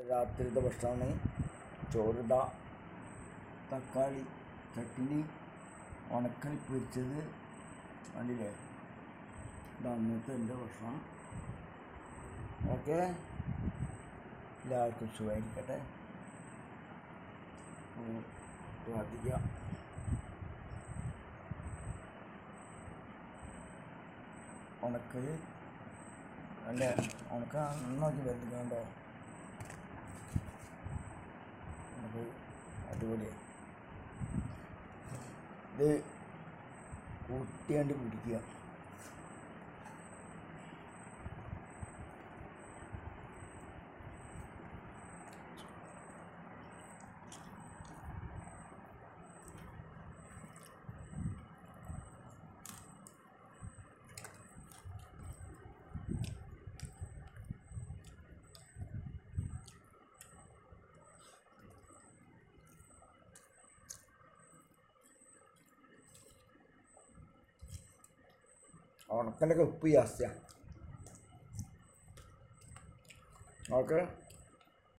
രാത്രിത്തെ ഭക്ഷണമാണ്. ചോറിത, തക്കാളി ചട്ടിനി, ഉണക്കൽ പൊരിച്ചത്. കണ്ടില്ലേ, ഇത് അന്നത്തെ എൻ്റെ ഭക്ഷണം. ഓക്കെ, എല്ലാവർക്കും സുഖമായിരിക്കട്ടെ. പ്രാർത്ഥിക്കാം. ഉണക്കൽ നല്ല നന്നാക്കി വരുന്നുണ്ടോ? നമുക്ക് അടിപൊളിയാണ്. ഇത് കൂട്ടിയാണ്ട് പിടിക്കുക. ഉണക്കലൊക്കെ ഉപ്പ് ജാസ്തിയാണ്. ഓക്കെ.